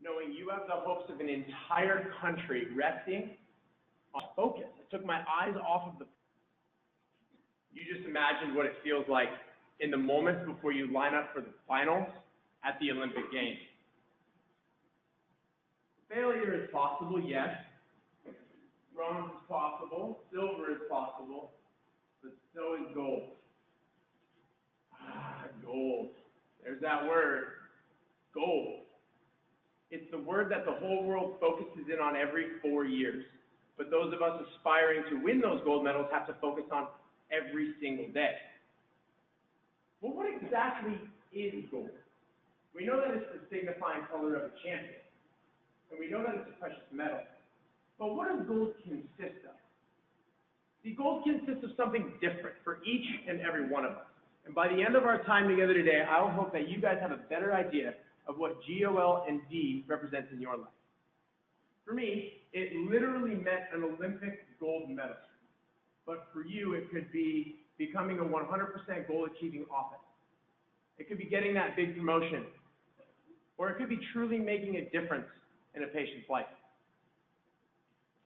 knowing you have the hopes of an entire country resting on focus. I took my eyes off of the. You just imagined what it feels like in the moments before you line up for the finals at the Olympic Games. Failure is possible, yes. Bronze is possible, silver is possible, but so is gold. Gold. There's that word, gold. It's the word that the whole world focuses in on every 4 years. But those of us aspiring to win those gold medals have to focus on every single day. Well, what exactly is gold? We know that it's the signifying color of a champion, and we know that it's a precious metal. But what does gold consist of? See, gold consists of something different for each and every one of us. And by the end of our time together today, I hope that you guys have a better idea of what GOL and D represents in your life. For me, it literally meant an Olympic gold medal. But for you, it could be becoming a 100% goal-achieving office. It could be getting that big promotion. Or it could be truly making a difference in a patient's life.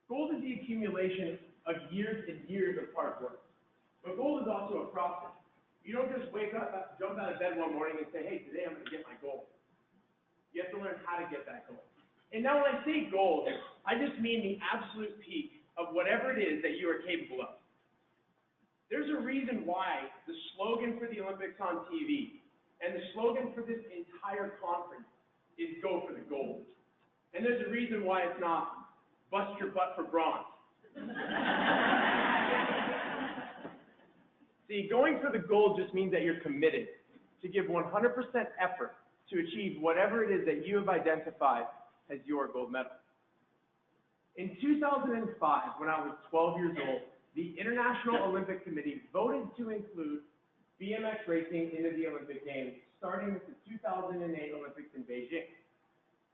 Gold is the accumulation of years and years of hard work. But gold is also a process. You don't just wake up, jump out of bed one morning and say, hey, today I'm going to get my gold. You have to learn how to get that gold. And now when I say gold, I just mean the absolute peak of whatever it is that you are capable of. There's a reason why the slogan for the Olympics on TV and the slogan for this entire conference is go for the gold. And there's a reason why it's not bust your butt for bronze. See, going for the gold just means that you're committed to give 100% effort to achieve whatever it is that you have identified as your gold medal. In 2005, when I was 12 years old, the International Olympic Committee voted to include BMX racing into the Olympic Games, starting with the 2008 Olympics in Beijing.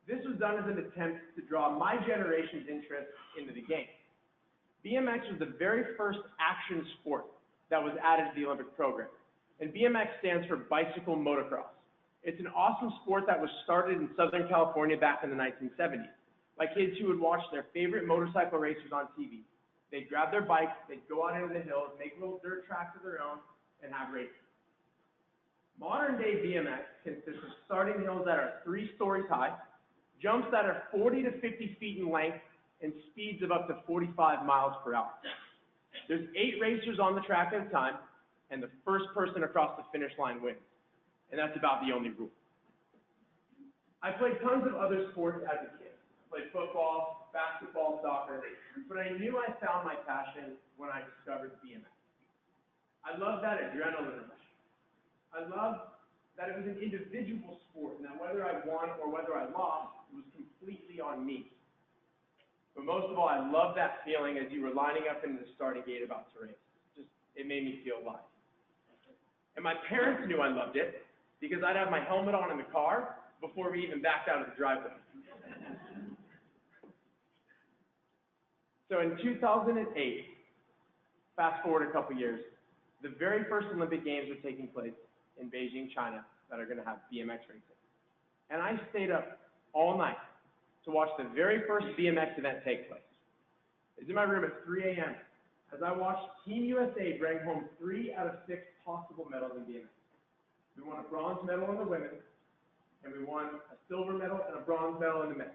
This was done as an attempt to draw my generation's interest into the game. BMX was the very first action sport that was added to the Olympic program. And BMX stands for bicycle motocross. It's an awesome sport that was started in Southern California back in the 1970s by kids who would watch their favorite motorcycle racers on TV. They'd grab their bikes, they'd go out into the hills, make little dirt tracks of their own, and have races. Modern day BMX consists of starting hills that are 3 stories high, jumps that are 40 to 50 feet in length, and speeds of up to 45 miles per hour. There's 8 racers on the track at a time, and the first person across the finish line wins. And that's about the only rule. I played tons of other sports as a kid. I played football, basketball, soccer, but I knew I found my passion when I discovered BMX. I loved that adrenaline rush. I loved that it was an individual sport, and that whether I won or whether I lost, it was completely on me. But most of all, I loved that feeling as you were lining up into the starting gate about to race. It made me feel alive. And my parents knew I loved it because I'd have my helmet on in the car before we even backed out of the driveway. So in 2008, fast forward a couple years, the very first Olympic Games are taking place in Beijing, China, that are going to have BMX racing. And I stayed up all night to watch the very first BMX event take place. I was in my room at 3 a.m. as I watched Team USA bring home 3 out of 6 possible medals in BMX. We won a bronze medal in the women, and we won a silver medal and a bronze medal in the men.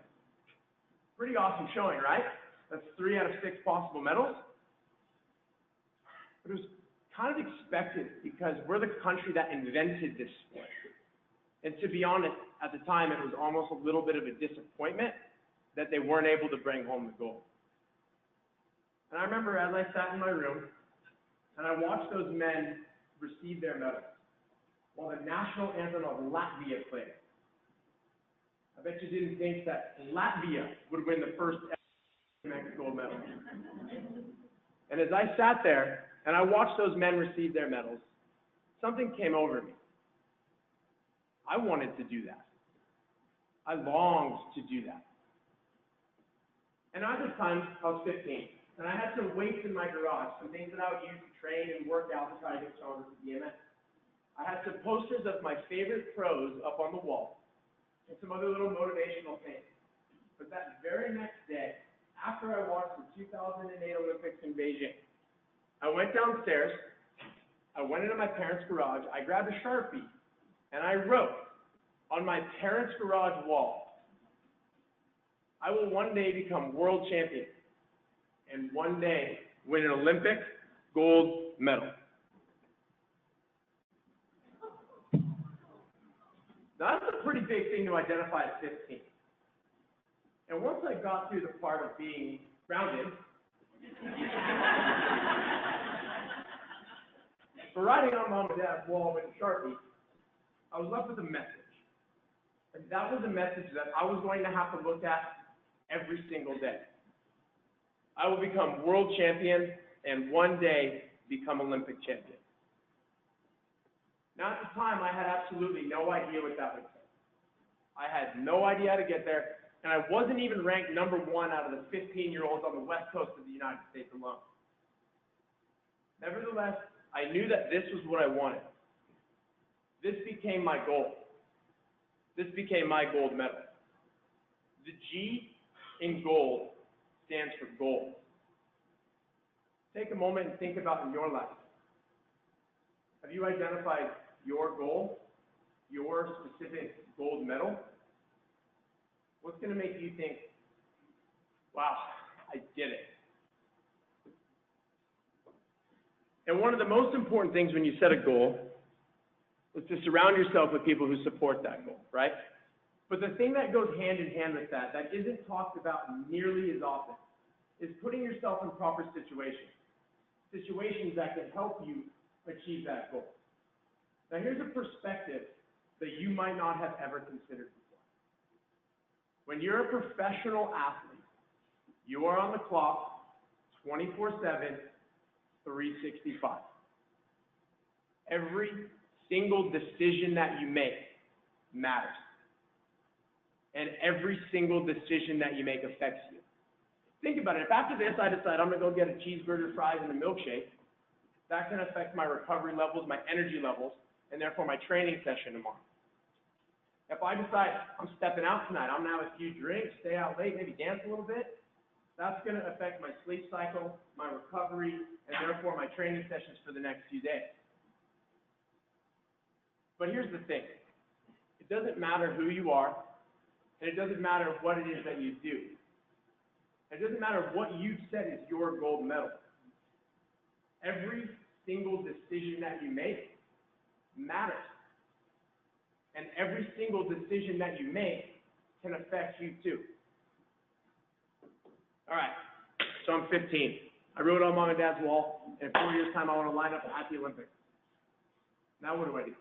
Pretty awesome showing, right? That's 3 out of 6 possible medals. But it was kind of expected because we're the country that invented this sport. And to be honest, at the time, it was almost a little bit of a disappointment that they weren't able to bring home the gold. And I remember as I sat in my room and I watched those men receive their medals while the national anthem of Latvia played. I bet you didn't think that Latvia would win the first BMX gold medal. And as I sat there and I watched those men receive their medals, something came over me. I wanted to do that. I longed to do that. And at this time, I was 15, and I had some weights in my garage, some things that I would use to train and work out to try to get stronger for BMX. I had some posters of my favorite pros up on the wall, and some other little motivational things. But that very next day, after I watched the 2008 Olympics in Beijing, I went downstairs, I went into my parents' garage, I grabbed a Sharpie, and I wrote on my parents' garage wall, I will one day become world champion and one day win an Olympic gold medal. Now, that's a pretty big thing to identify at 15. And once I got through the part of being grounded, for writing on mom and dad's wall with a Sharpie, I was left with a message. And that was a message that I was going to have to look at every single day. I will become world champion and one day become Olympic champion. Now, at the time, I had absolutely no idea what that would take. I had no idea how to get there, and I wasn't even ranked number 1 out of the 15-year-olds on the west coast of the United States alone. Nevertheless, I knew that this was what I wanted. This became my goal. This became my gold medal. The G in gold stands for gold. Take a moment and think about in your life. Have you identified your goal, your specific gold medal? What's going to make you think, wow, I did it? And one of the most important things when you set a goal is to surround yourself with people who support that goal, right? But the thing that goes hand in hand with that isn't talked about nearly as often, is putting yourself in proper situations. Situations that can help you achieve that goal. Now here's a perspective that you might not have ever considered before. When you're a professional athlete, you are on the clock 24/7, 365. Every single decision that you make matters. And every single decision that you make affects you. Think about it. If after this I decide I'm going to go get a cheeseburger, fries, and a milkshake, that can affect my recovery levels, my energy levels, and therefore my training session tomorrow. If I decide I'm stepping out tonight, I'm going to have a few drinks, stay out late, maybe dance a little bit, that's going to affect my sleep cycle, my recovery, and therefore my training sessions for the next few days. But here's the thing. It doesn't matter who you are, and it doesn't matter what it is that you do. It doesn't matter what you've said is your gold medal. Every single decision that you make matters. And every single decision that you make can affect you too. All right, so I'm 15. I wrote on mom and dad's wall, in 4 years' time I want to line up at the Olympics. Now what do I do?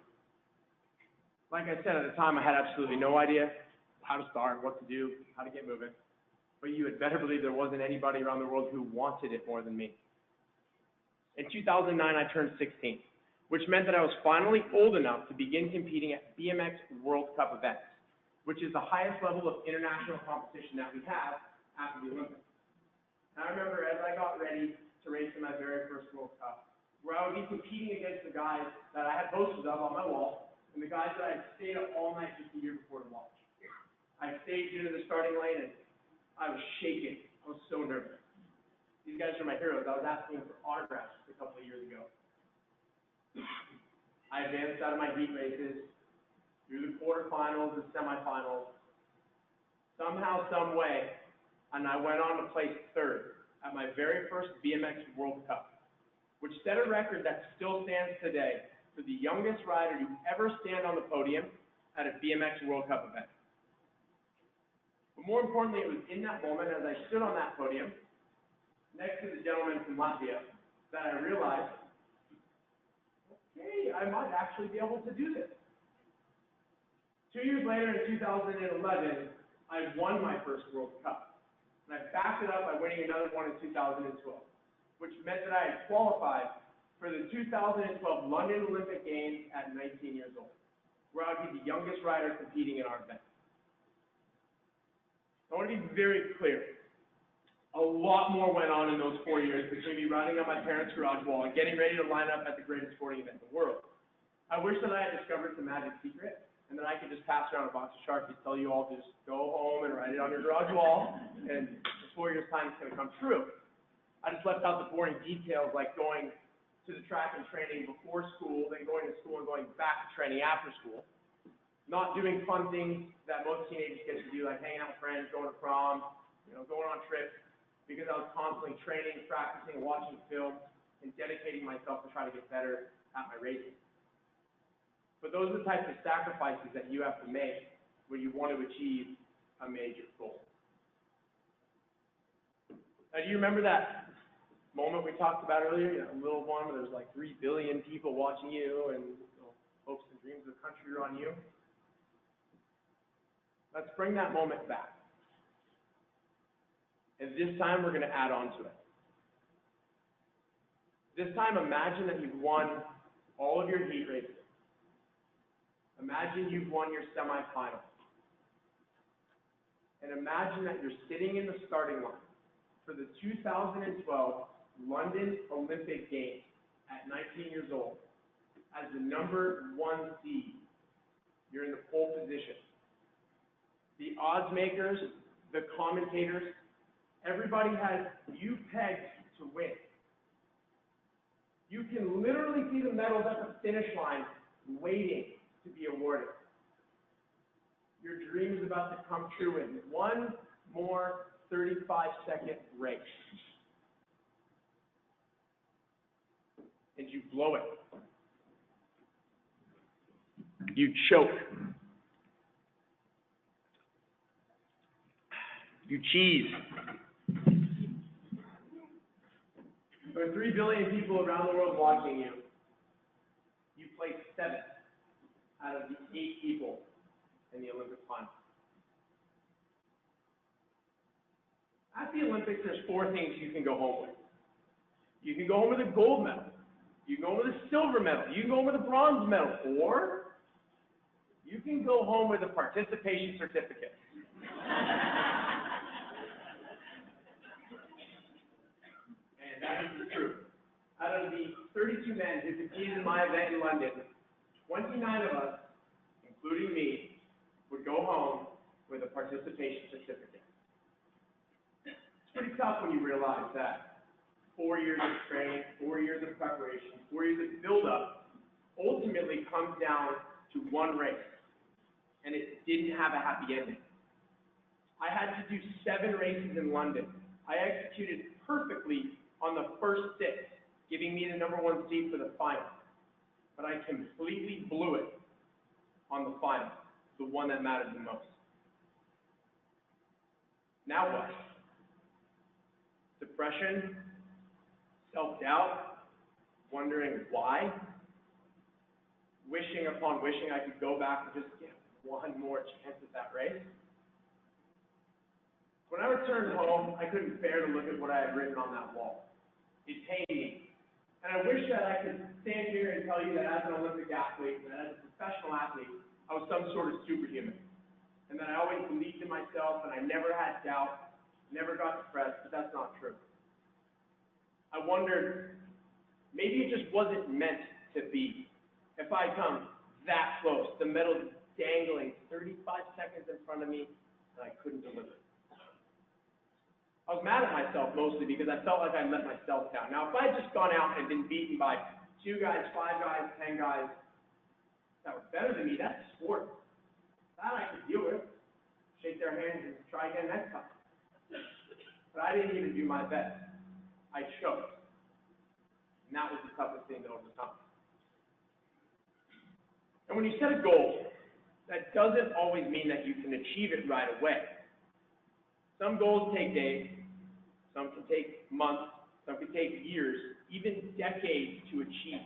Like I said, at the time I had absolutely no idea how to start, what to do, how to get moving. But you had better believe there wasn't anybody around the world who wanted it more than me. In 2009, I turned 16, which meant that I was finally old enough to begin competing at BMX World Cup events, which is the highest level of international competition that we have after the Olympics. And I remember as I got ready to race in my very first World Cup, where I would be competing against the guys that I had posters of on my wall, and the guys that I had stayed up all night just a year before to watch. I staged into the starting lane, and I was shaking. I was so nervous. These guys are my heroes. I was asking them for autographs a couple of years ago. I advanced out of my heat races, through the quarterfinals, the semifinals, somehow, some way, and I went on to place 3rd at my very first BMX World Cup, which set a record that still stands today for the youngest rider to ever stand on the podium at a BMX World Cup event. But more importantly, it was in that moment, as I stood on that podium, next to the gentleman from Latvia, that I realized, hey, I might actually be able to do this. 2 years later, in 2011, I won my first World Cup. And I backed it up by winning another one in 2012, which meant that I had qualified for the 2012 London Olympic Games at 19 years old, where I would be the youngest rider competing in our event. I want to be very clear. A lot more went on in those 4 years between me riding on my parents' garage wall and getting ready to line up at the greatest sporting event in the world. I wish that I had discovered the magic secret and then I could just pass around a box of Sharpies, tell you all to just go home and write it on your garage wall, and in 4 years' time, it's going to come true. I just left out the boring details like going to the track and training before school, then going to school and going back to training after school. Not doing fun things that most teenagers get to do, like hanging out with friends, going to prom, going on trips, because I was constantly training, practicing, watching film, and dedicating myself to try to get better at my racing. But those are the types of sacrifices that you have to make when you want to achieve a major goal. Now, do you remember that moment we talked about earlier, a little one where there's like 3 billion people watching you and hopes and dreams of the country are on you? Let's bring that moment back. And this time, we're going to add on to it. This time, imagine that you've won all of your heat races. Imagine you've won your semifinals. And imagine that you're sitting in the starting line for the 2012 London Olympic Games at 19 years old as the #1 seed. You're in the pole position. The odds makers, the commentators, everybody has you pegged to win. You can literally see the medals at the finish line waiting to be awarded. Your dream is about to come true in one more 35-second race. And you blow it. You choke. You cheese. There are 3 billion people around the world watching you. You placed 7th out of the 8 people in the Olympic final. At the Olympics, there's 4 things you can go home with. You can go home with a gold medal. You can go home with a silver medal. You can go home with a bronze medal. Or you can go home with a participation certificate. And that is the truth. Out of the 32 men who competed in my event in London, 29 of us, including me, would go home with a participation certificate. It's pretty tough when you realize that 4 years of training, 4 years of preparation, 4 years of build-up ultimately comes down to one race, and it didn't have a happy ending. I had to do 7 races in London. I executed perfectly on the first 6, giving me the #1 seed for the final. But I completely blew it on the final, the one that mattered the most. Now what? Depression, self-doubt, wondering why, wishing upon wishing I could go back and just get one more chance at that race. When I returned home, I couldn't bear to look at what I had written on that wall. It pained me. And I wish that I could stand here and tell you that as an Olympic athlete, that as a professional athlete, I was some sort of superhuman. And that I always believed in myself and I never had doubt, never got depressed, but that's not true. I wondered, maybe it just wasn't meant to be. If I come that close, the medal's dangling 35 seconds in front of me, and I couldn't deliver. I was mad at myself mostly because I felt like I let myself down. Now, if I had just gone out and been beaten by 2 guys, 5 guys, 10 guys that were better than me, that's sport. That I could deal with. Shake their hands and try again next time. But I didn't even do my best. I choked. And that was the toughest thing to overcome. And when you set a goal, that doesn't always mean that you can achieve it right away. Some goals take days, some can take months, some can take years, even decades to achieve.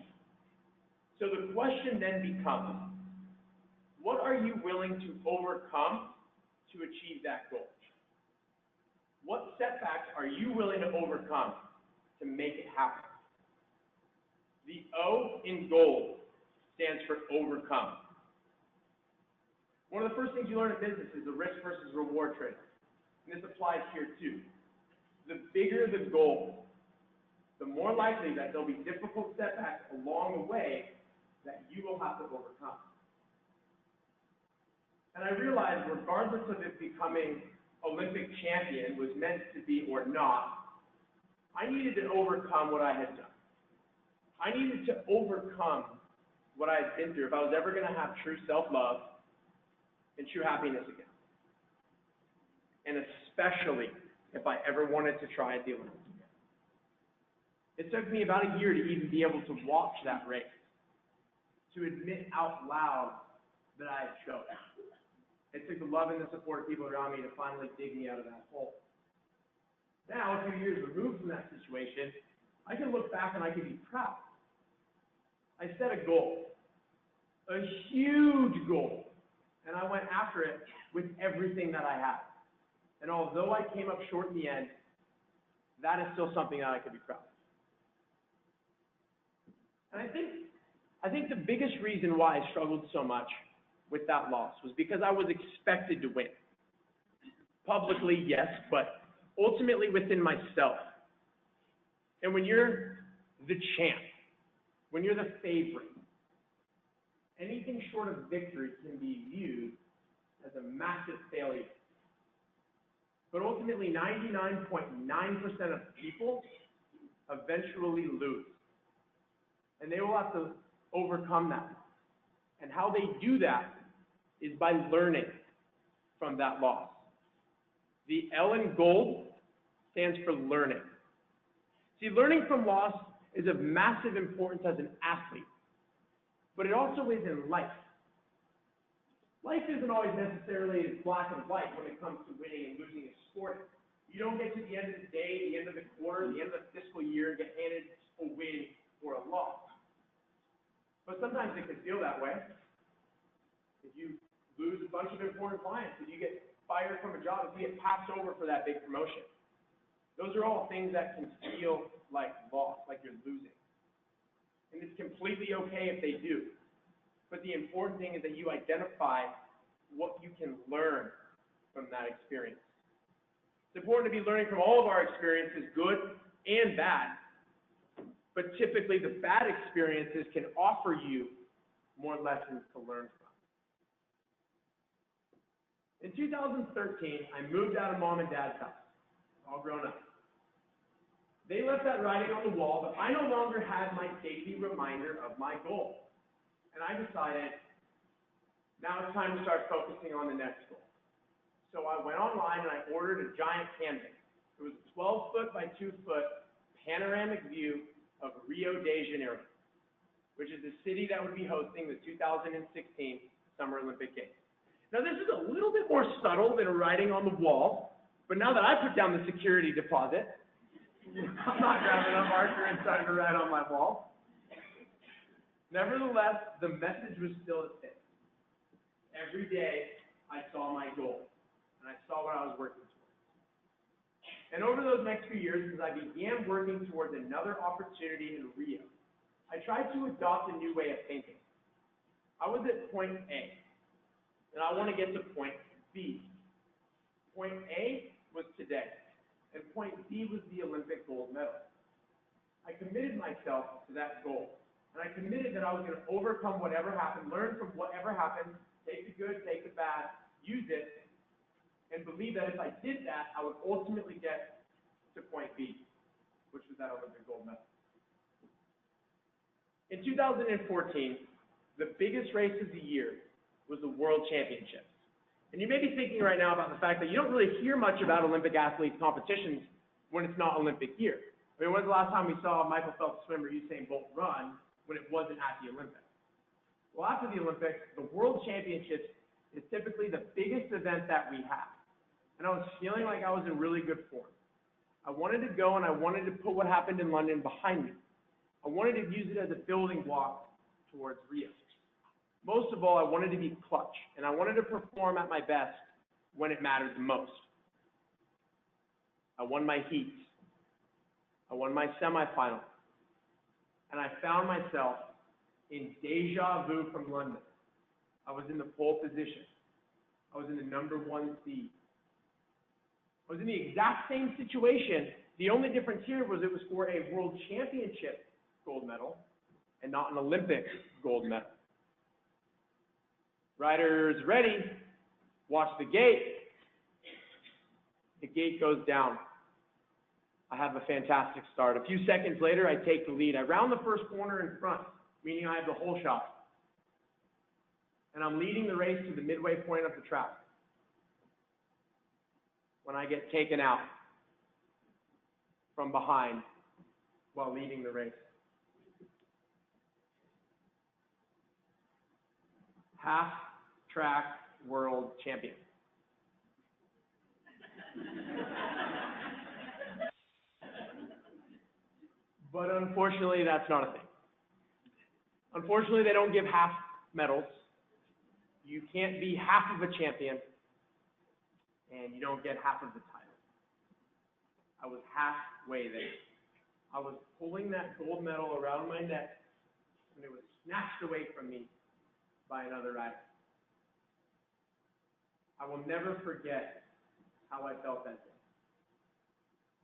So the question then becomes, what are you willing to overcome to achieve that goal? What setbacks are you willing to overcome to make it happen? The O in gold stands for overcome. One of the first things you learn in business is the risk versus reward trade. And this applies here too. The bigger the goal, the more likely that there'll be difficult setbacks along the way that you will have to overcome. And I realized regardless of it becoming Olympic champion was meant to be or not, I needed to overcome what I had done. I needed to overcome what I had been through if I was ever going to have true self-love and true happiness again. And especially if I ever wanted to try at the Olympics again. It took me about a year to even be able to watch that race, to admit out loud that I had choked. It took the love and the support of people around me to finally dig me out of that hole. Now, a few years removed from that situation, I can look back and I can be proud. I set a goal, a huge goal, and I went after it with everything that I had. And although I came up short in the end, that is still something that I could be proud of. And I think the biggest reason why I struggled so much with that loss was because I was expected to win. Publicly, yes, but ultimately within myself. And when you're the champ, when you're the favorite, anything short of victory can be viewed as a massive failure. But ultimately, 99.9% of people eventually lose. And they will have to overcome that. And how they do that is by learning from that loss. The L in gold stands for learning. See, learning from loss is of massive importance as an athlete, but it also is in life. Life isn't always necessarily black and white when it comes to winning and losing a sport. You don't get to the end of the day, the end of the quarter, the end of the fiscal year, and get handed a win or a loss. But sometimes it can feel that way. If you lose a bunch of important clients, if you get fired from a job, if you get passed over for that big promotion, those are all things that can feel like loss, like you're losing. And it's completely okay if they do. But the important thing is that you identify what you can learn from that experience. It's important to be learning from all of our experiences, good and bad. But typically the bad experiences can offer you more lessons to learn from. In 2013, I moved out of mom and dad's house, all grown up. They left that writing on the wall, but I no longer had my daily reminder of my goal. And I decided, now it's time to start focusing on the next goal. So I went online and I ordered a giant canvas. It was a 12-foot by 2-foot panoramic view of Rio de Janeiro, which is the city that would be hosting the 2016 Summer Olympic Games. Now, this is a little bit more subtle than writing on the wall, but now that I put down the security deposit, I'm not grabbing a marker and starting to write on my wall. Nevertheless, the message was still the same. Every day, I saw my goal, and I saw what I was working towards. And over those next few years, as I began working towards another opportunity in Rio, I tried to adopt a new way of thinking. I was at point A, and I want to get to point B. Point A was today, and point B was the Olympic gold medal. I committed myself to that goal, and I committed that I was going to overcome whatever happened, learn from whatever happened, take the good, take the bad, use it, and believe that if I did that, I would ultimately get to point B, which was that Olympic gold medal. In 2014, the biggest race of the year was the World Championships. And you may be thinking right now about the fact that you don't really hear much about Olympic athletes competitions when it's not Olympic year. I mean, when's the last time we saw Michael Phelps swim or Usain Bolt run when it wasn't at the Olympics? Well, after the Olympics, the World Championships is typically the biggest event that we have. And I was feeling like I was in really good form. I wanted to go and I wanted to put what happened in London behind me. I wanted to use it as a building block towards Rio. Most of all, I wanted to be clutch, and I wanted to perform at my best when it mattered the most. I won my heats. I won my semifinal. And I found myself in deja vu from London. I was in the pole position. I was in the #1 seed. I was in the exact same situation. The only difference here was it was for a World Championship gold medal and not an Olympic gold medal. Riders ready. Watch the gate. The gate goes down. I have a fantastic start. A few seconds later, I take the lead. I round the first corner in front, meaning I have the whole shot. And I'm leading the race to the midway point of the track. When I get taken out from behind while leading the race. Half track world champion. But unfortunately, that's not a thing. Unfortunately, they don't give half medals. You can't be half of a champion, and you don't get half of the title. I was halfway there. I was pulling that gold medal around my neck, and it was snatched away from me by another rider. I will never forget how I felt that day,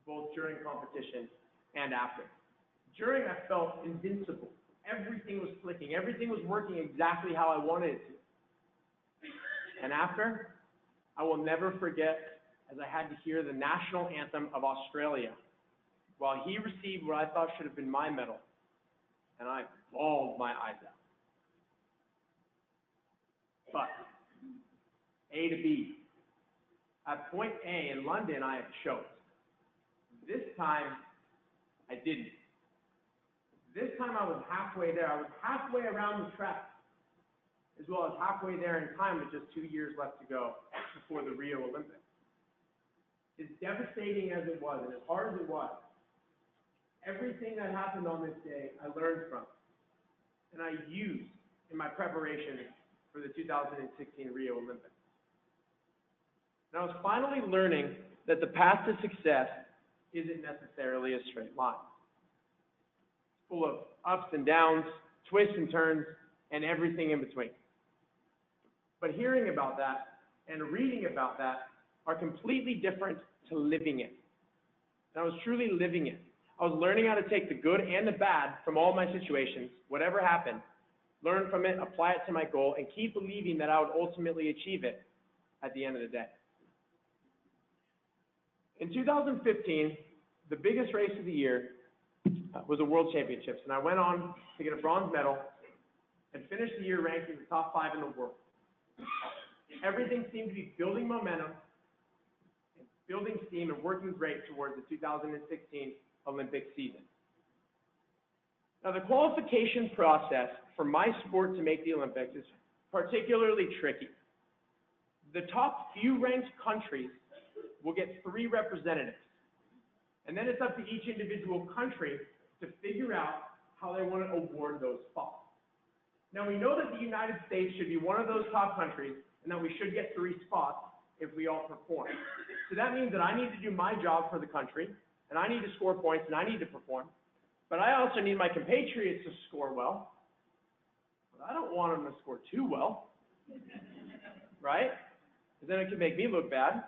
both during competition and after. During, I felt invincible. Everything was clicking. Everything was working exactly how I wanted it to. And after, I will never forget as I had to hear the national anthem of Australia while he received what I thought should have been my medal. And I bawled my eyes out. But A to B. At point A in London, I had choked. This time, I didn't. This time I was halfway there. I was halfway around the track, as well as halfway there in time with just 2 years left to go before the Rio Olympics. As devastating as it was, and as hard as it was, everything that happened on this day, I learned from, and I used in my preparation for the 2016 Rio Olympics. And I was finally learning that the path to success isn't necessarily a straight line. It's full of ups and downs, twists and turns, and everything in between. But hearing about that and reading about that are completely different to living it. And I was truly living it. I was learning how to take the good and the bad from all my situations, whatever happened, learn from it, apply it to my goal, and keep believing that I would ultimately achieve it at the end of the day. In 2015, the biggest race of the year was the World Championships, and I went on to get a bronze medal and finished the year ranked in the top 5 in the world. Everything seemed to be building momentum, and building steam, and working great towards the 2016 Olympic season. Now, the qualification process for my sport to make the Olympics is particularly tricky. The top few ranked countries will get 3 representatives, and then it's up to each individual country to figure out how they want to award those spots. Now, we know that the United States should be one of those top countries, and that we should get 3 spots if we all perform. So that means that I need to do my job for the country, and I need to score points, and I need to perform. But I also need my compatriots to score well. But I don't want them to score too well, right? Because then it can make me look bad.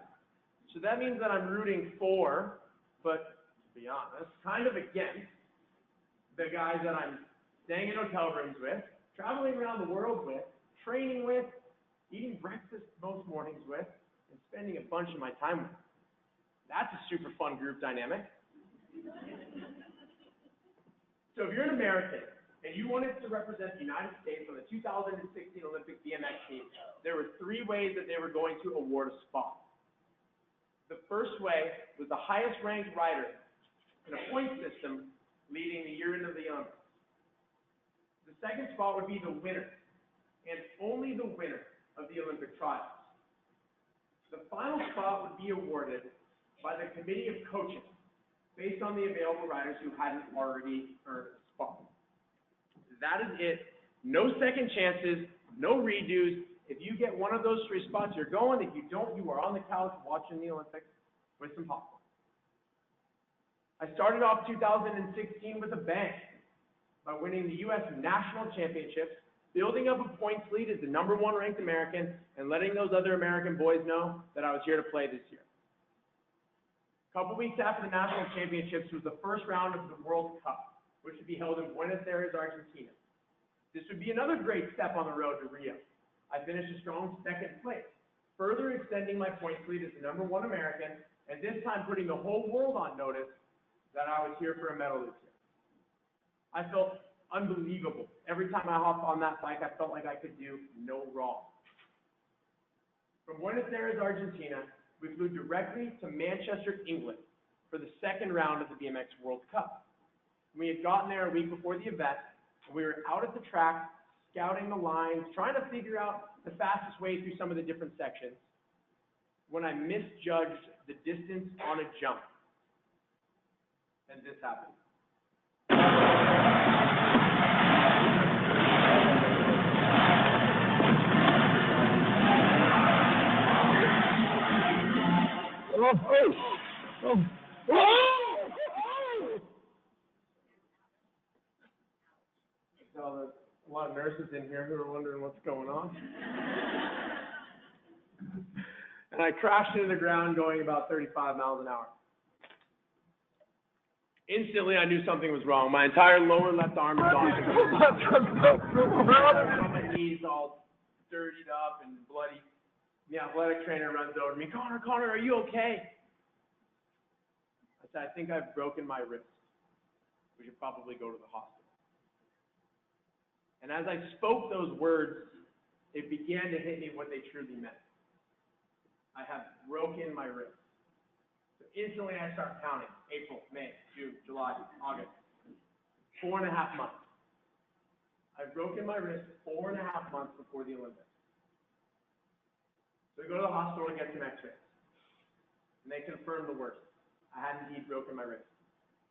So that means that I'm rooting for, but to be honest, kind of against the guys that I'm staying in hotel rooms with, traveling around the world with, training with, eating breakfast most mornings with, and spending a bunch of my time with. That's a super fun group dynamic. So if you're an American and you wanted to represent the United States on the 2016 Olympic BMX team, there were 3 ways that they were going to award a spot. The first way was the highest ranked rider in a point system leading the year into the Olympics. The second spot would be the winner, and only the winner of the Olympic trials. The final spot would be awarded by the committee of coaches based on the available riders who hadn't already earned a spot. That is it. No second chances, no redos. If you get one of those 3 spots, you're going. If you don't, you are on the couch watching the Olympics with some popcorn. I started off 2016 with a bang by winning the U.S. National Championships, building up a points lead as the #1 ranked American, and letting those other American boys know that I was here to play this year. A couple weeks after the National Championships was the first round of the World Cup, which would be held in Buenos Aires, Argentina. This would be another great step on the road to Rio. I finished a strong 2nd place. further extending my points lead as the #1 American, and this time putting the whole world on notice that I was here for a medal this year. I felt unbelievable. Every time I hopped on that bike, I felt like I could do no wrong. From Buenos Aires, Argentina, we flew directly to Manchester, England, for the second round of the BMX World Cup. We had gotten there a week before the event, and we were out at the track, scouting the lines, trying to figure out the fastest way through some of the different sections, when I misjudged the distance on a jump. And this happened. So there's a lot of nurses in here who are wondering what's going on. And I crashed into the ground going about 35 miles an hour. Instantly, I knew something was wrong. My entire lower left arm was gone. My knees all dirtied up and bloody. The athletic trainer runs over to me. Connor, are you okay? I said, I think I've broken my wrist. We should probably go to the hospital. And as I spoke those words, it began to hit me what they truly meant. I have broken my wrist. So instantly I start counting. April, May, June, July, August. 4.5 months. I've broken my wrist 4.5 months before the Olympics. So we go to the hospital and get some x-rays. And they confirm the worst. I had indeed broken my wrist.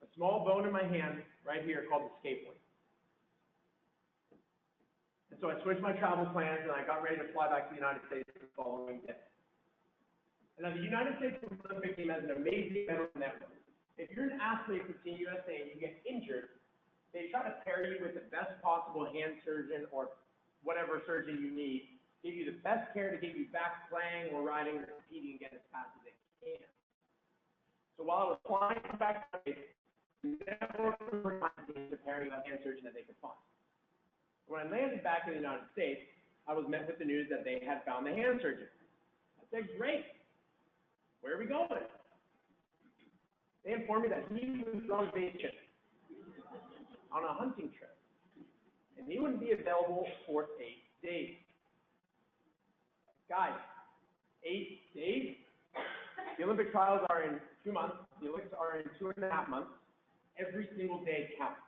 A small bone in my hand right here called the scapula. And so I switched my travel plans and I got ready to fly back to the United States the following day. And now the United States Olympic team has an amazing medical network. If you're an athlete for Team USA and you get injured, they try to pair you with the best possible hand surgeon or whatever surgeon you need, give you the best care to get you back playing or riding or competing again as fast as they can. So while I was flying back to the network to pair you with a hand surgeon that they could find. When I landed back in the United States, I was met with the news that they had found the hand surgeon. I said, great. Where are we going? They informed me that he was on vacation, on a hunting trip, and he wouldn't be available for 8 days. Guys, 8 days? The Olympic trials are in 2 months. The Olympics are in 2.5 months. Every single day counts.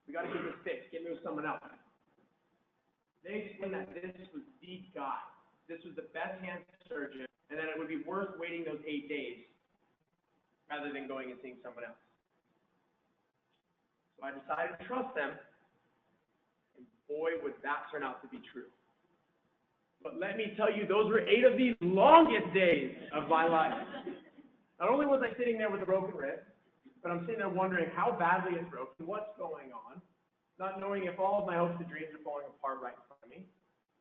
We got to get this fixed. Get me with someone else. They explained that this was the guy. This was the best hand surgeon, and that it would be worth waiting those 8 days rather than going and seeing someone else. So I decided to trust them, and boy, would that turn out to be true. But let me tell you, those were 8 of the longest days of my life. Not only was I sitting there with a broken wrist, but I'm sitting there wondering how badly it's broken, what's going on, not knowing if all of my hopes and dreams are falling apart right in front of me,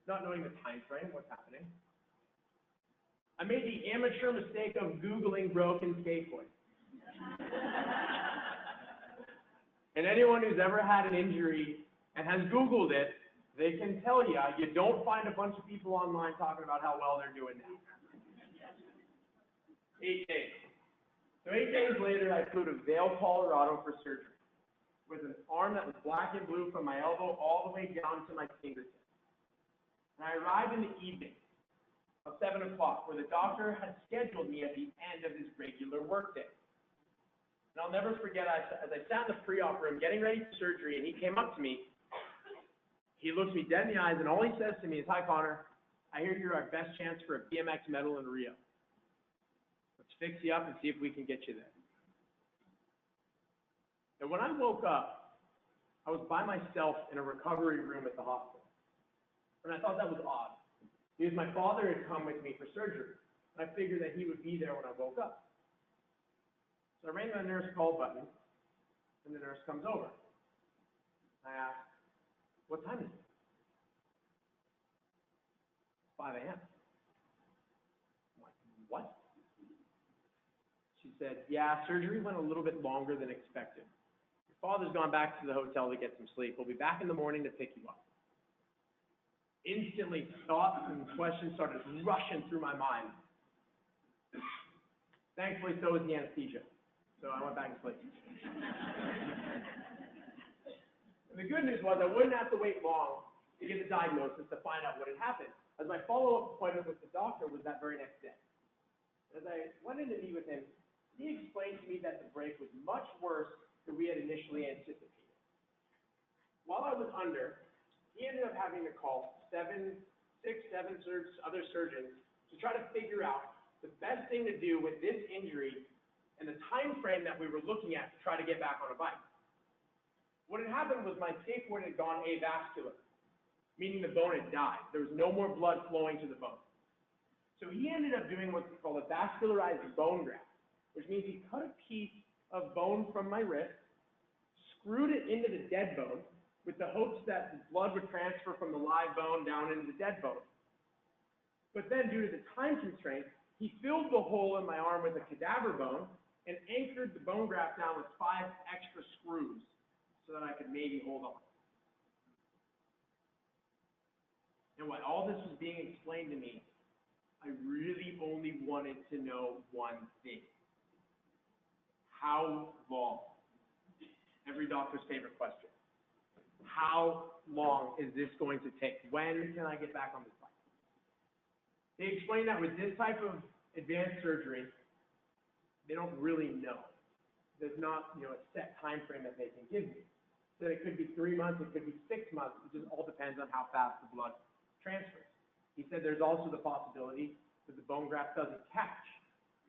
not knowing the time frame, what's happening. I made the amateur mistake of Googling broken scaphoid. And anyone who's ever had an injury and has Googled it, they can tell you, you don't find a bunch of people online talking about how well they're doing now. 8 days. So 8 days later, I flew to Vail, Colorado for surgery, with an arm that was black and blue from my elbow all the way down to my fingertips. And I arrived in the evening of 7 o'clock, where the doctor had scheduled me at the end of his regular workday. And I'll never forget, as I sat in the pre-op room getting ready for surgery, and he came up to me, he looks me dead in the eyes, and all he says to me is, "Hi, Connor. I hear you're our best chance for a BMX medal in Rio. Let's fix you up and see if we can get you there." And when I woke up, I was by myself in a recovery room at the hospital. And I thought that was odd, because my father had come with me for surgery, and I figured that he would be there when I woke up. So I rang the nurse call button, and the nurse comes over. I asked, "What time is it?" 5 a.m. I'm like, "What?" She said, "Yeah, surgery went a little bit longer than expected. Your father's gone back to the hotel to get some sleep. We'll be back in the morning to pick you up." Instantly, thoughts and questions started rushing through my mind. Thankfully, so was the anesthesia. So I went back to sleep. And the good news was I wouldn't have to wait long to get the diagnosis to find out what had happened, as my follow-up appointment with the doctor was that very next day. As I went in to meet with him, he explained to me that the break was much worse than we had initially anticipated. While I was under, he ended up having to call six, seven other surgeons to try to figure out the best thing to do with this injury and the time frame that we were looking at to try to get back on a bike. What had happened was my skateboard had gone avascular, meaning the bone had died. There was no more blood flowing to the bone. So he ended up doing what's called a vascularized bone graft, which means he cut a piece of bone from my wrist, screwed it into the dead bone, with the hopes that the blood would transfer from the live bone down into the dead bone. But then, due to the time constraints, he filled the hole in my arm with a cadaver bone and anchored the bone graft down with 5 extra screws so that I could maybe hold on. And while all this was being explained to me, I really only wanted to know one thing. How long? Every doctor's favorite question. How long is this going to take? When can I get back on this bike? They explained that with this type of advanced surgery, they don't really know. There's not, a set time frame that they can give you. So it could be 3 months, it could be 6 months. It just all depends on how fast the blood transfers. He said there's also the possibility that the bone graft doesn't catch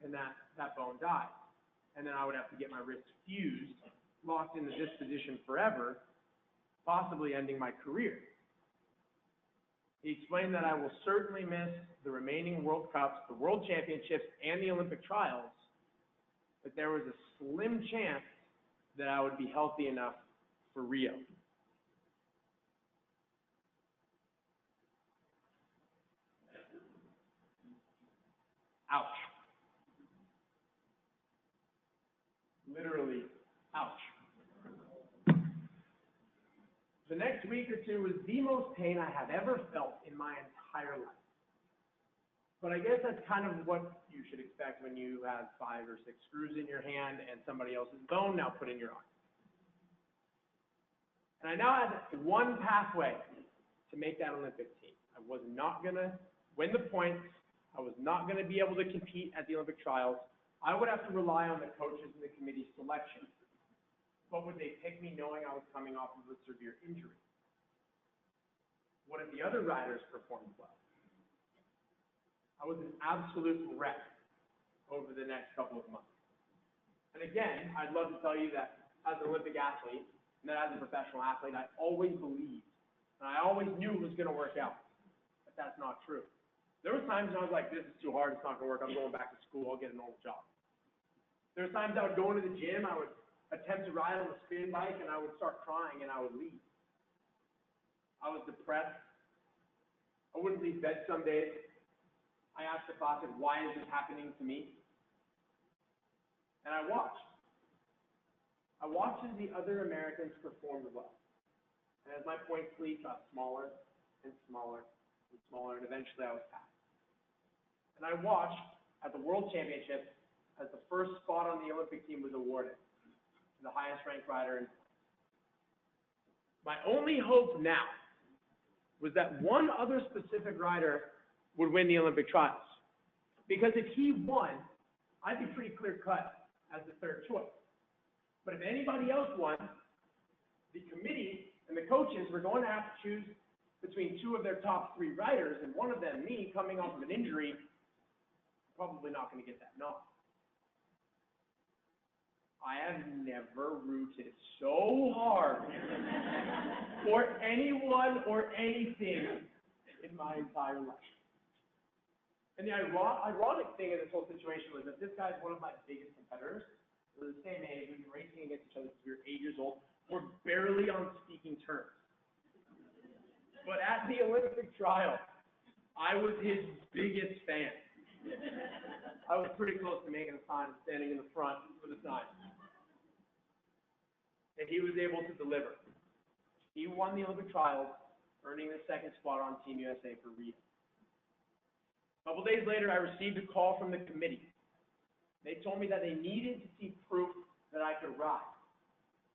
and that bone dies. And then I would have to get my wrist fused, locked into this position forever, possibly ending my career. He explained that I will certainly miss the remaining World Cups, the World Championships, and the Olympic trials, but there was a slim chance that I would be healthy enough for Rio. Ouch. Literally, ouch. The next week or two was the most pain I have ever felt in my entire life. But I guess that's kind of what you should expect when you have 5 or 6 screws in your hand and somebody else's bone now put in your arm. And I now had one pathway to make that Olympic team. I was not going to win the points. I was not going to be able to compete at the Olympic trials. I would have to rely on the coaches and the committee's selection. But would they pick me knowing I was coming off of a severe injury? What if the other riders performed well? I was an absolute wreck over the next couple of months. And again, I'd love to tell you that as an Olympic athlete, and that as a professional athlete, I always believed, and I always knew it was going to work out. But that's not true. There were times when I was like, this is too hard, it's not going to work, I'm going back to school, I'll get a normal job. There were times I would go into the gym, I would attempt to ride on a spin bike, and I would start crying, and I would leave. I was depressed. I wouldn't leave bed some days. I asked the class, why is this happening to me? And I watched. I watched as the other Americans performed well. And as my point fleet got smaller and smaller and smaller, and eventually I was passed. And I watched at the World Championships as the first spot on the Olympic team was awarded to the highest ranked rider. My only hope now was that one other specific rider would win the Olympic trials. Because if he won, I'd be pretty clear-cut as the third choice. But if anybody else won, the committee and the coaches were going to have to choose between 2 of their top 3 riders, and one of them, me, coming off of an injury, probably not going to get that nod. I have never rooted so hard for anyone or anything in my entire life. And the ironic thing in this whole situation was that this guy's one of my biggest competitors. We're the same age, we've been racing against each other since we were 8 years old. We're barely on speaking terms. But at the Olympic trial, I was his biggest fan. I was pretty close to making a sign and standing in the front with a sign. And he was able to deliver. He won the Olympic trials, earning the second spot on Team USA for Rio. A couple days later, I received a call from the committee. They told me that they needed to see proof that I could ride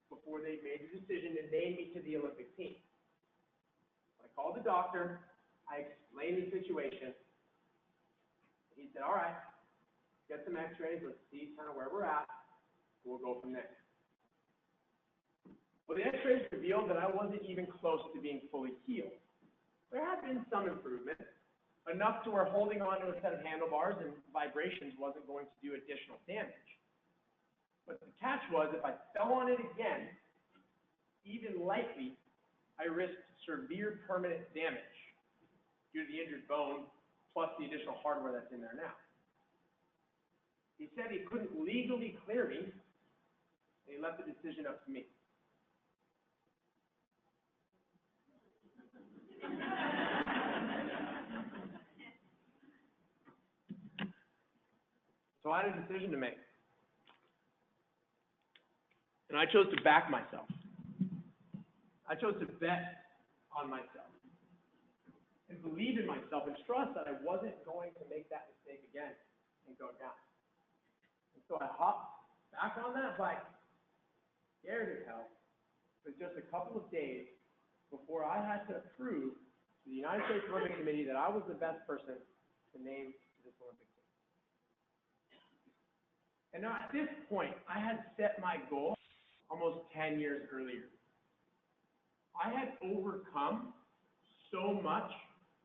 before they made the decision to name me to the Olympic team. I called the doctor, I explained the situation. He said, all right, get some x-rays, let's see kind of where we're at, we'll go from there. Well, the x-rays revealed that I wasn't even close to being fully healed. There had been some improvement, enough to where holding on to a set of handlebars and vibrations wasn't going to do additional damage. But the catch was, if I fell on it again, even lightly, I risked severe permanent damage due to the injured bone, plus the additional hardware that's in there now. He said he couldn't legally clear me, and he left the decision up to me. So I had a decision to make. And I chose to back myself. I chose to bet on myself and believe in myself and trust that I wasn't going to make that mistake again and go down. And so I hopped back on that bike, scared as hell, but just a couple of days before I had to prove to the United States Olympic Committee that I was the best person to name to this Olympic team. And now at this point, I had set my goal almost 10 years earlier. I had overcome so much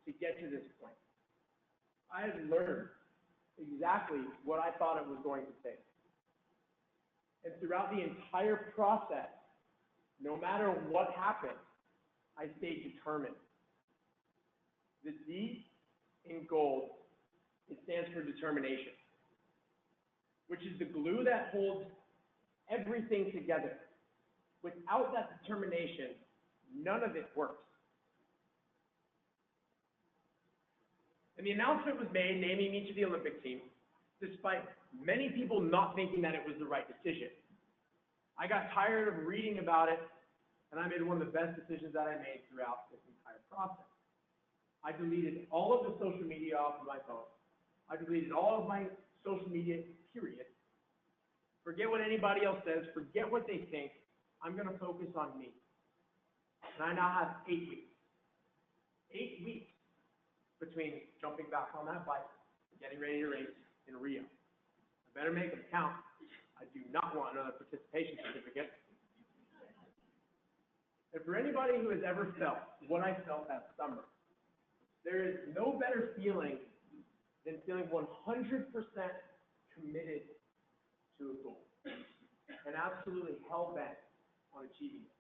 to get to this point. I had learned exactly what I thought it was going to take. And throughout the entire process, no matter what happened, I stayed determined. The D in gold, it stands for determination, which is the glue that holds everything together. Without that determination, none of it works. And the announcement was made naming me to the Olympic team, despite many people not thinking that it was the right decision. I got tired of reading about it, and I made one of the best decisions that I made throughout this entire process. I deleted all of the social media off of my phone. I deleted all of my social media, period. Forget what anybody else says. Forget what they think. I'm going to focus on me. And I now have 8 weeks. 8 weeks between jumping back on that bike and getting ready to race in Rio. I better make them count. I do not want another participation certificate. And for anybody who has ever felt what I felt that summer, there is no better feeling than feeling 100% committed to a goal and absolutely hell-bent on achieving it.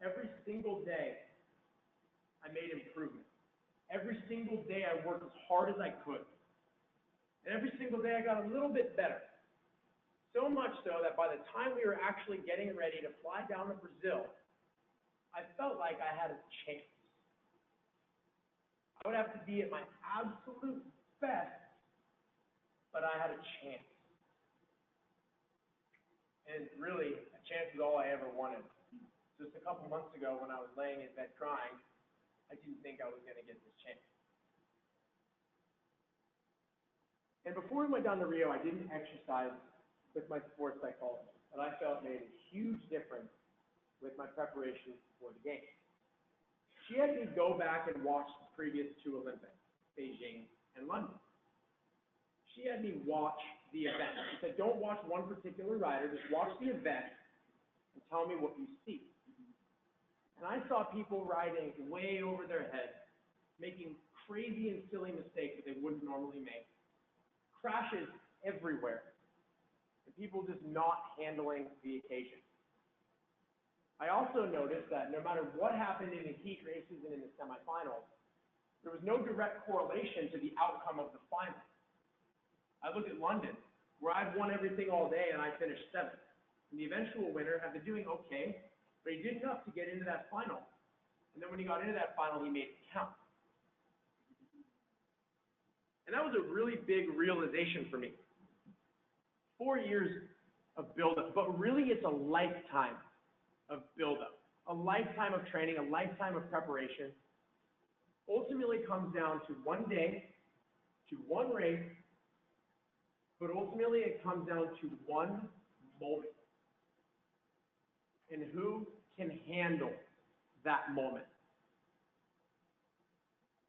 Every single day, I made improvement. Every single day, I worked as hard as I could. And every single day, I got a little bit better. So much so that by the time we were actually getting ready to fly down to Brazil, I felt like I had a chance. I would have to be at my absolute best, but I had a chance. And really, a chance is all I ever wanted. Just a couple months ago when I was laying in bed crying, I didn't think I was going to get this chance. And before we went down to Rio, I didn't exercise with my sports psychologist, and I felt made a huge difference with my preparation for the games. She had me go back and watch the previous 2 Olympics, Beijing and London. She had me watch the event. She said, don't watch one particular rider, just watch the event and tell me what you see. And I saw people riding way over their head, making crazy and silly mistakes that they wouldn't normally make, crashes everywhere, and people just not handling the occasion. I also noticed that no matter what happened in the heat races and in the semifinals, there was no direct correlation to the outcome of the final. I looked at London, where I'd won everything all day and I finished 7th. And the eventual winner had been doing okay, but he did enough to get into that final. And then when he got into that final, he made it count. And that was a really big realization for me. 4 years of buildup, but really it's a lifetime of buildup. a lifetime of training, a lifetime of preparation, ultimately comes down to one day, to one race, but ultimately it comes down to one moment. And who can handle that moment?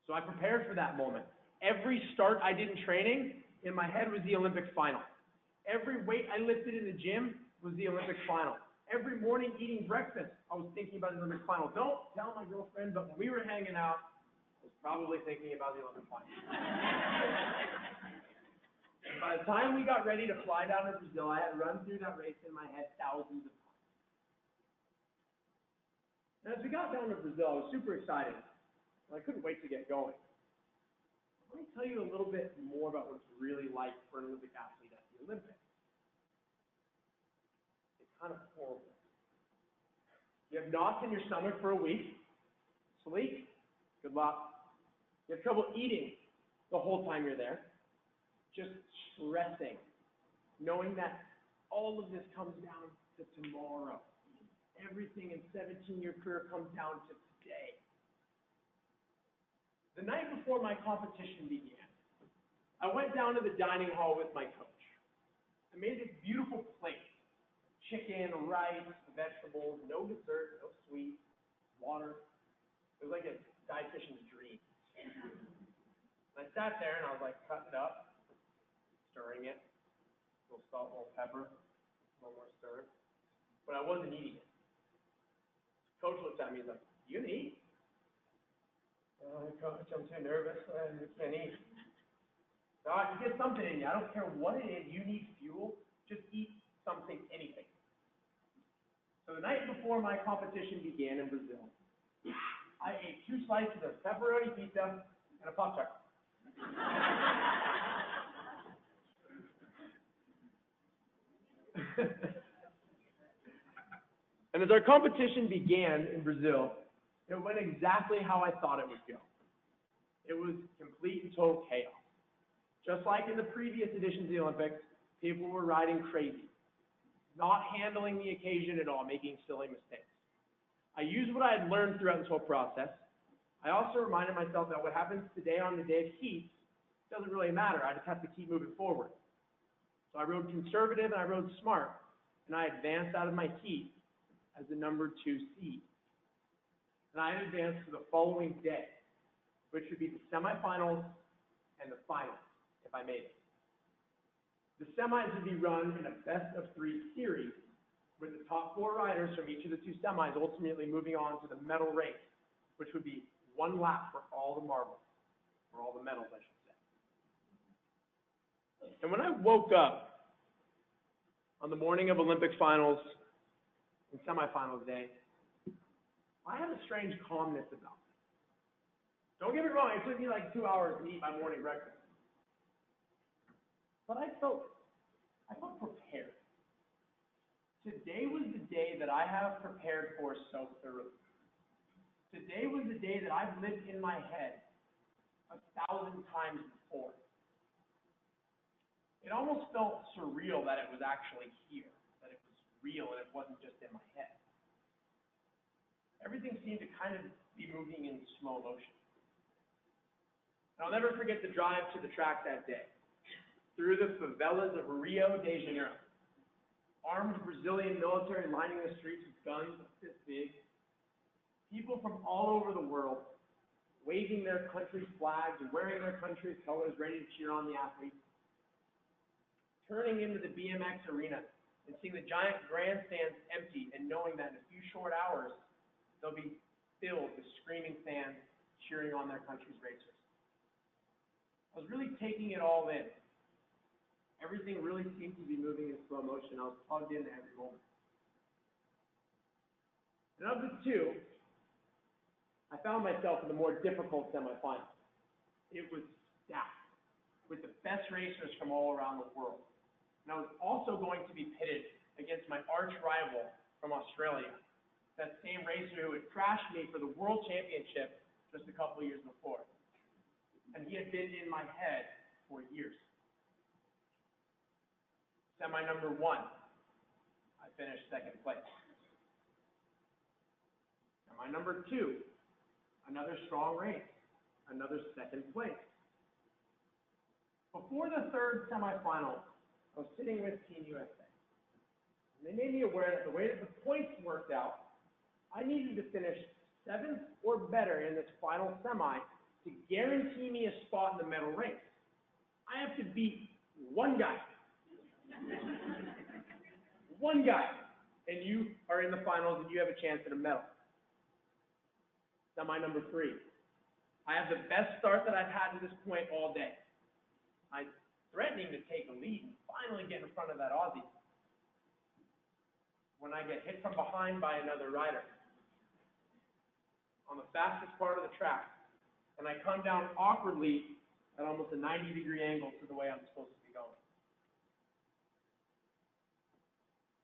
So I prepared for that moment. Every start I did in training, in my head was the Olympic final. Every weight I lifted in the gym was the Olympic final. Every morning eating breakfast, I was thinking about the Olympic final. Don't tell my girlfriend, but when we were hanging out, I was probably thinking about the Olympic final. By the time we got ready to fly down to Brazil, I had run through that race in my head thousands of times. And as we got down to Brazil, I was super excited. And I couldn't wait to get going. Let me tell you a little bit more about what it's really like for an Olympic athlete at the Olympics. It's kind of horrible. You have knots in your stomach for a week. Sleep, good luck. You have trouble eating the whole time you're there. Just stressing, knowing that all of this comes down to tomorrow. Everything in 17-year career comes down to today. The night before my competition began, I went down to the dining hall with my coach. I made this beautiful plate: chicken, rice, vegetables, no dessert, no sweet, water. It was like a dietitian's dream. I sat there and I was like cutting it up, stirring it, a little salt, a little pepper, a little more stir. But I wasn't eating it. Coach looked at me, he's like, "You gonna eat?" "Oh, Coach, I'm too nervous, I can't eat." "God, you get something in you. I don't care what it is, you need fuel, just eat something, anything." So the night before my competition began in Brazil, I ate 2 slices of pepperoni pizza and a Pop-Tart. And as our competition began in Brazil, it went exactly how I thought it would go. It was complete and total chaos. Just like in the previous editions of the Olympics, people were riding crazy, not handling the occasion at all, making silly mistakes. I used what I had learned throughout this whole process. I also reminded myself that what happens today on the day of heat doesn't really matter. I just have to keep moving forward. So I rode conservative and I rode smart, and I advanced out of my heat as the number 2 seed. And I advanced to the following day, which would be the semifinals and the finals, if I made it. The semis would be run in a best-of-3 series, with the top 4 riders from each of the 2 semis ultimately moving on to the medal race, which would be 1 lap for all the marbles, or all the medals, I should say. And when I woke up on the morning of Olympic finals and semifinals day, I had a strange calmness about me. Don't get me wrong, it took me like 2 hours to eat my morning breakfast. But I felt prepared. Today was the day that I have prepared for so thoroughly. Today was the day that I've lived in my head 1,000 times before. It almost felt surreal that it was actually here, that it was real and it wasn't just in my head. Everything seemed to kind of be moving in slow motion. And I'll never forget the drive to the track that day, through the favelas of Rio de Janeiro. Armed Brazilian military lining the streets with guns this big. People from all over the world waving their country's flags and wearing their country's colors, ready to cheer on the athletes. Turning into the BMX arena and seeing the giant grandstands empty and knowing that in a few short hours, they'll be filled with screaming fans cheering on their country's racers. I was really taking it all in. Everything really seemed to be moving in slow motion. I was plugged into every moment. And of the 2, I found myself in the more difficult semifinal. It was stacked with the best racers from all around the world. And I was also going to be pitted against my arch rival from Australia, that same racer who had crashed me for the World Championship just a couple of years before. And he had been in my head for years. Semi number 1, I finished 2nd place. Semi number 2, another strong race, another second place. Before the third semifinal, I was sitting with Team USA. And they made me aware that the way that the points worked out, I needed to finish 7th or better in this final semi to guarantee me a spot in the medal race. I have to beat one guy. One guy. And you are in the finals and you have a chance at a medal. Semi number 3. I have the best start that I've had to this point all day. I'm threatening to take a lead and finally get in front of that Aussie, when I get hit from behind by another rider on the fastest part of the track, and I come down awkwardly at almost a 90-degree angle to the way I'm supposed to be going.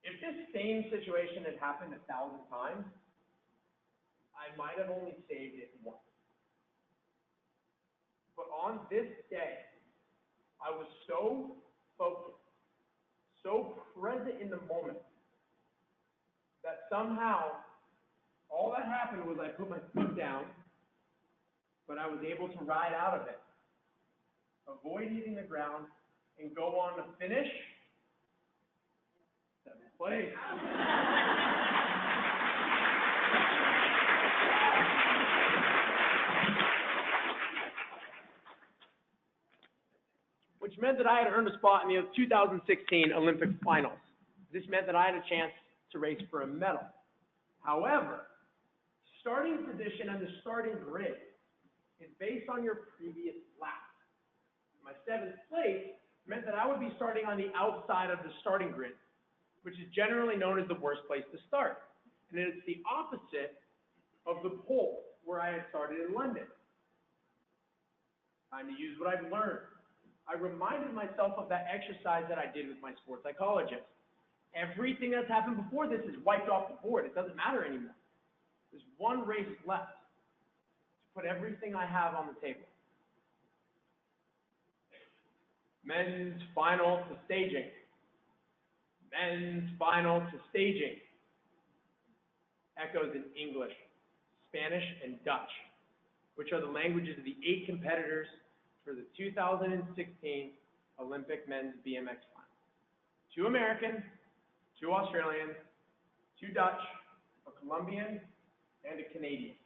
If this same situation had happened 1,000 times, I might have only saved it once. But on this day, I was so focused, so present in the moment, that somehow all that happened was I put my foot down, but I was able to ride out of it, avoid hitting the ground, and go on to finish 7th place. Which meant that I had earned a spot in the 2016 Olympic finals. This meant that I had a chance to race for a medal. However, starting position and the starting grid is based on your previous lap. My 7th place meant that I would be starting on the outside of the starting grid, which is generally known as the worst place to start. And it's the opposite of the pole where I had started in London. Time to use what I've learned. I reminded myself of that exercise that I did with my sports psychologist. Everything that's happened before this is wiped off the board. It doesn't matter anymore. There's one race left to put everything I have on the table. Men's final to staging. Men's final to staging. Echoes in English, Spanish, and Dutch, which are the languages of the 8 competitors for the 2016 Olympic men's BMX final. 2 American, 2 Australian, 2 Dutch, a Colombian, and a Canadian.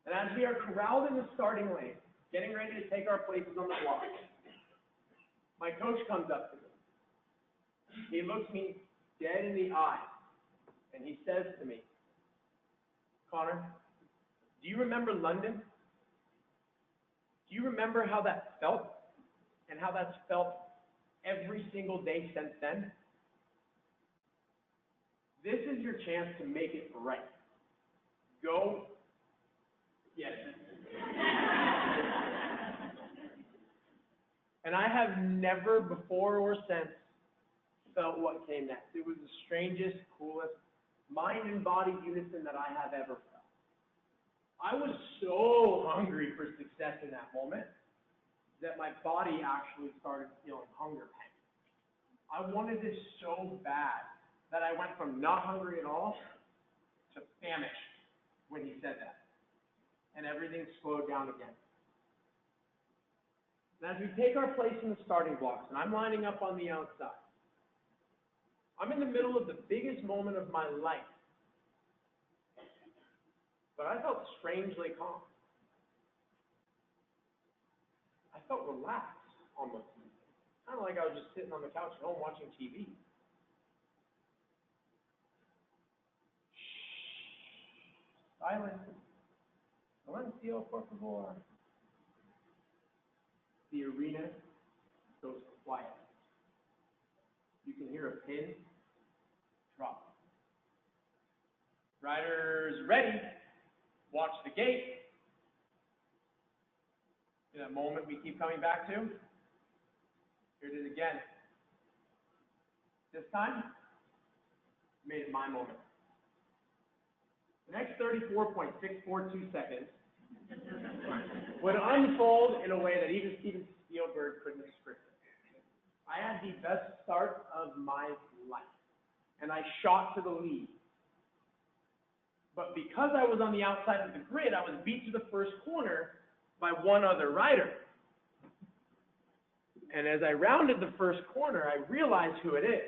And as we are corralled in the starting lane, getting ready to take our places on the block, my coach comes up to me. He looks me dead in the eye, and he says to me, "Connor, do you remember London? Do you remember how that felt, and how that's felt every single day since then? This is your chance to make it right. Go get it." And I have never before or since felt what came next. It was the strangest, coolest mind and body unison that I have ever felt. I was so hungry for success in that moment that my body actually started feeling hunger pains. I wanted this so bad that I went from not hungry at all to famished when he said that. And everything slowed down again. And as we take our place in the starting blocks, and I'm lining up on the outside, I'm in the middle of the biggest moment of my life. But I felt strangely calm. I felt relaxed, almost. Kind of like I was just sitting on the couch at home watching TV. Silence. Silencio, por favor. The arena goes quiet. You can hear a pin drop. Riders ready. Watch the gate. In that moment we keep coming back to. Here it is again. This time, made it my moment. The next 34.642 seconds would unfold in a way that even Steven Spielberg couldn't have scripted. I had the best start of my life, and I shot to the lead. But because I was on the outside of the grid, I was beat to the first corner by one other rider. And as I rounded the first corner, I realized who it is.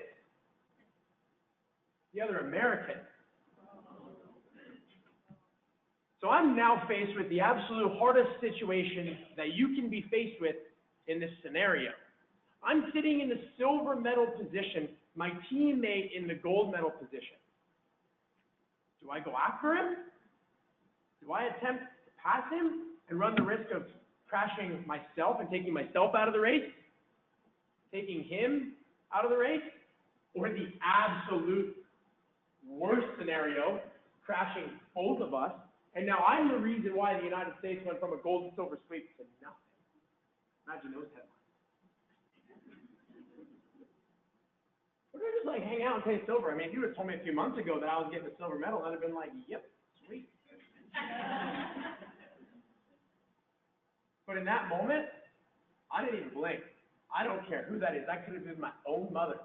The other American. So I'm now faced with the absolute hardest situation that you can be faced with in this scenario. I'm sitting in the silver medal position, my teammate in the gold medal position. Do I go after him? Do I attempt to pass him and run the risk of crashing myself and taking myself out of the race? Taking him out of the race? Or the absolute worst scenario, crashing both of us? And now I'm the reason why the United States went from a gold and silver sweep to nothing. Imagine those headlines. We're gonna just like hang out and take silver. I mean, if you would have told me a few months ago that I was getting a silver medal, I'd have been like, yep, sweet. But in that moment, I didn't even blink. I don't care who that is. That could have been my own mother.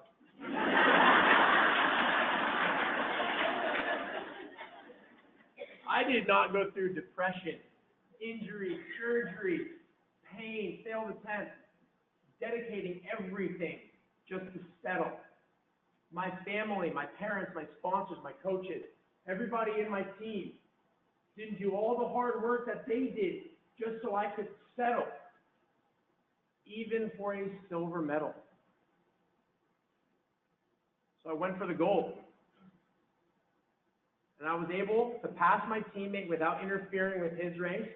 I did not go through depression, injury, surgery, pain, failed attempts, dedicating everything just to settle. My family, my parents, my sponsors, my coaches, everybody in my team didn't do all the hard work that they did just so I could settle, even for a silver medal. So I went for the gold. And I was able to pass my teammate without interfering with his race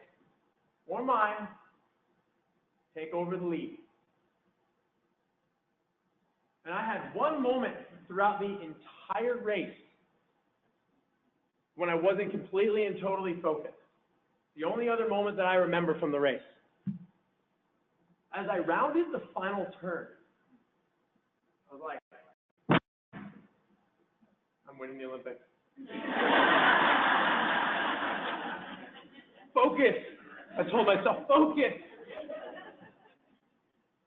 or mine, take over the lead. And I had one moment throughout the entire race when I wasn't completely and totally focused. The only other moment that I remember from the race. As I rounded the final turn, I was like, I'm winning the Olympics. Focus. I told myself, focus.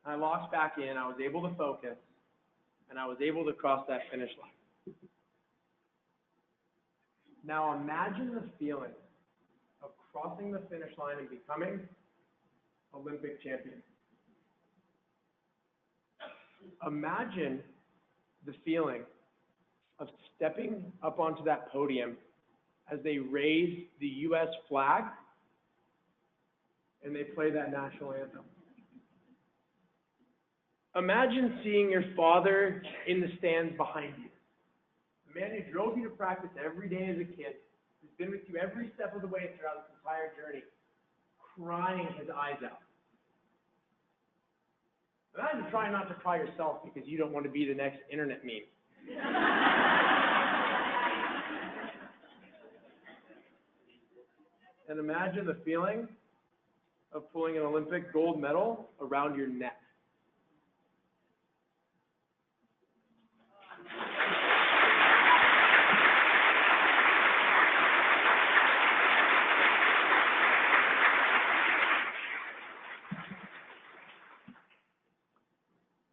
I locked back in. I was able to focus, and I was able to cross that finish line. Now imagine the feeling of crossing the finish line and becoming Olympic champion. Imagine the feeling of stepping up onto that podium as they raise the U.S. flag and they play that national anthem. Imagine seeing your father in the stands behind you. The man who drove you to practice every day as a kid, who's been with you every step of the way throughout this entire journey, crying his eyes out. Imagine trying not to cry yourself because you don't want to be the next internet meme. And imagine the feeling of pulling an Olympic gold medal around your neck.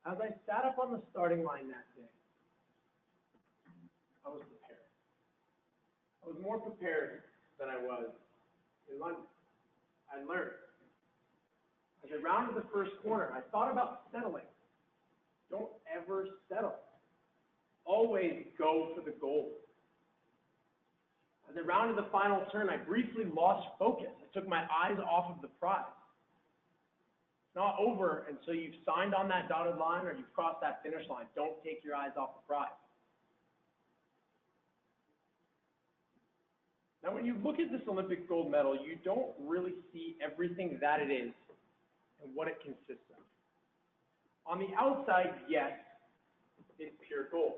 As I sat up on the starting line that day, I was prepared. I was more prepared than I was in London. I learned. As I rounded the first corner, I thought about settling. Don't ever settle. Always go for the goal. As I rounded the final turn, I briefly lost focus. I took my eyes off of the prize. It's not over until you've signed on that dotted line or you've crossed that finish line. Don't take your eyes off the prize. Now, when you look at this Olympic gold medal, you don't really see everything that it is and what it consists of. On the outside, yes, it's pure gold.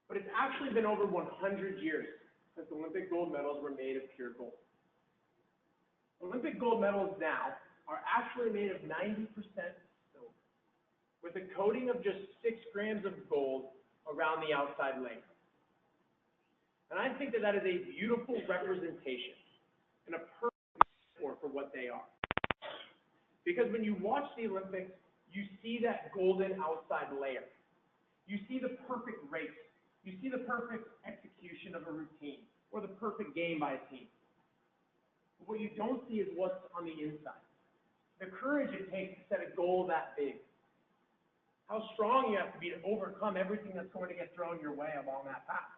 But it's actually been over 100 years since Olympic gold medals were made of pure gold. Olympic gold medals now are actually made of 90% silver, with a coating of just 6 grams of gold around the outside layer. And I think that that is a beautiful representation and a perfect metaphor for what they are. Because when you watch the Olympics, you see that golden outside layer. You see the perfect race. You see the perfect execution of a routine or the perfect game by a team. But what you don't see is what's on the inside. The courage it takes to set a goal that big. How strong you have to be to overcome everything that's going to get thrown your way along that path.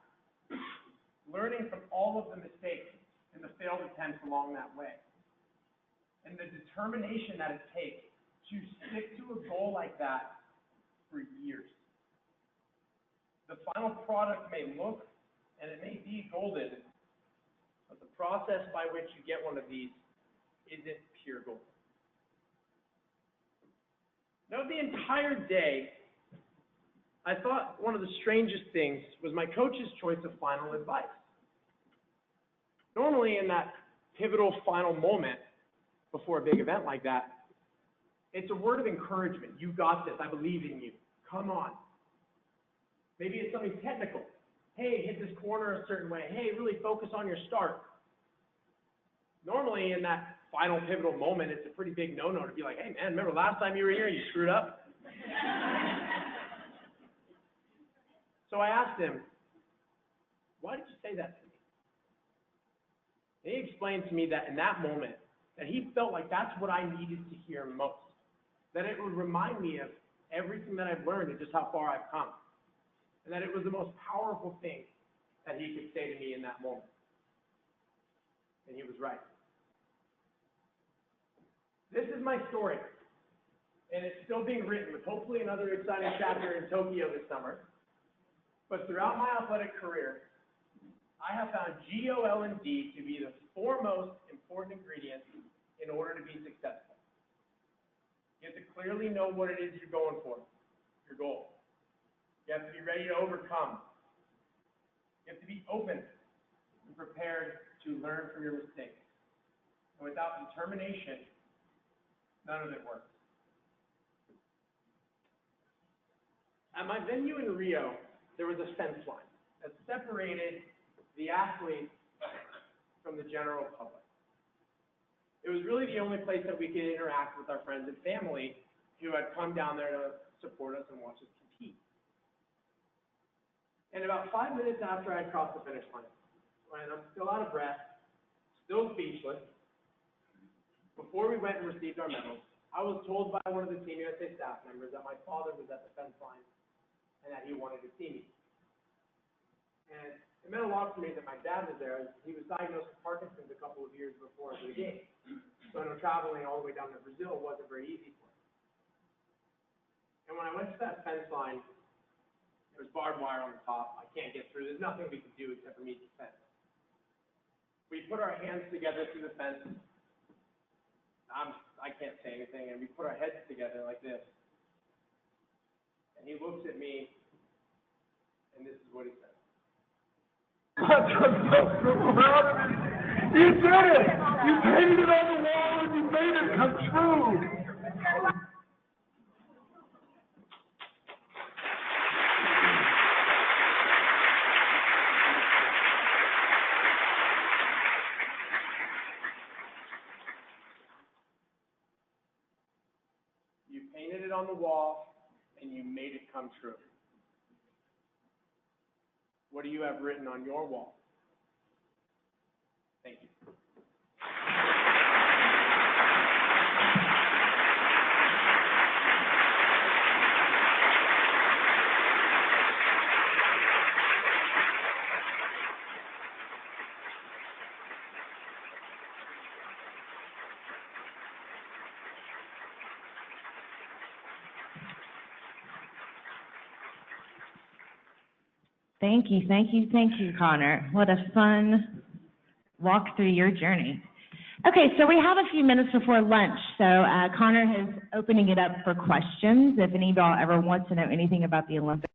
Learning from all of the mistakes and the failed attempts along that way. And the determination that it takes to stick to a goal like that for years. The final product may look and it may be golden, but the process by which you get one of these isn't pure gold. Now, the entire day, I thought one of the strangest things was my coach's choice of final advice. Normally, in that pivotal final moment before a big event like that, it's a word of encouragement. You got this. I believe in you. Come on. Maybe it's something technical. Hey, hit this corner a certain way. Hey, really focus on your start. Normally, in that final pivotal moment, it's a pretty big no-no to be like, hey, man, remember last time you were here, you screwed up? So I asked him, why did you say that to me? And he explained to me that in that moment, that he felt like that's what I needed to hear most. That it would remind me of everything that I've learned and just how far I've come. And that it was the most powerful thing that he could say to me in that moment. And he was right. This is my story, and it's still being written with hopefully another exciting chapter in Tokyo this summer. But throughout my athletic career, I have found GOL&D to be the foremost important ingredient in order to be successful. You have to clearly know what it is you're going for, your goal. You have to be ready to overcome. You have to be open and prepared to learn from your mistakes. And without determination, none of it works. At my venue in Rio, there was a fence line that separated the athletes from the general public. It was really the only place that we could interact with our friends and family who had come down there to support us and watch us compete. And about 5 minutes after I had crossed the finish line, when I'm still out of breath, still speechless, before we went and received our medals, I was told by one of the Team USA staff members that my father was at the fence line and that he wanted to see me. And it meant a lot to me that my dad was there. He was diagnosed with Parkinson's a couple of years before the game. So I know traveling all the way down to Brazil wasn't very easy for him. And when I went to that fence line, there was barbed wire on the top. I can't get through. There's nothing we could do except for meet the fence. We put our hands together through the fence. I can't say anything, and we put our heads together like this. And he looks at me, and this is what he said. I'm so proud of you. You did it! You painted it on the wall and you made it come true! You painted it on the wall, and you made it come true. What do you have written on your wall? Thank you. Thank you, Connor. What a fun walk through your journey. Okay, so we have a few minutes before lunch, so Connor is opening it up for questions. If any of y'all ever want to know anything about the Olympics,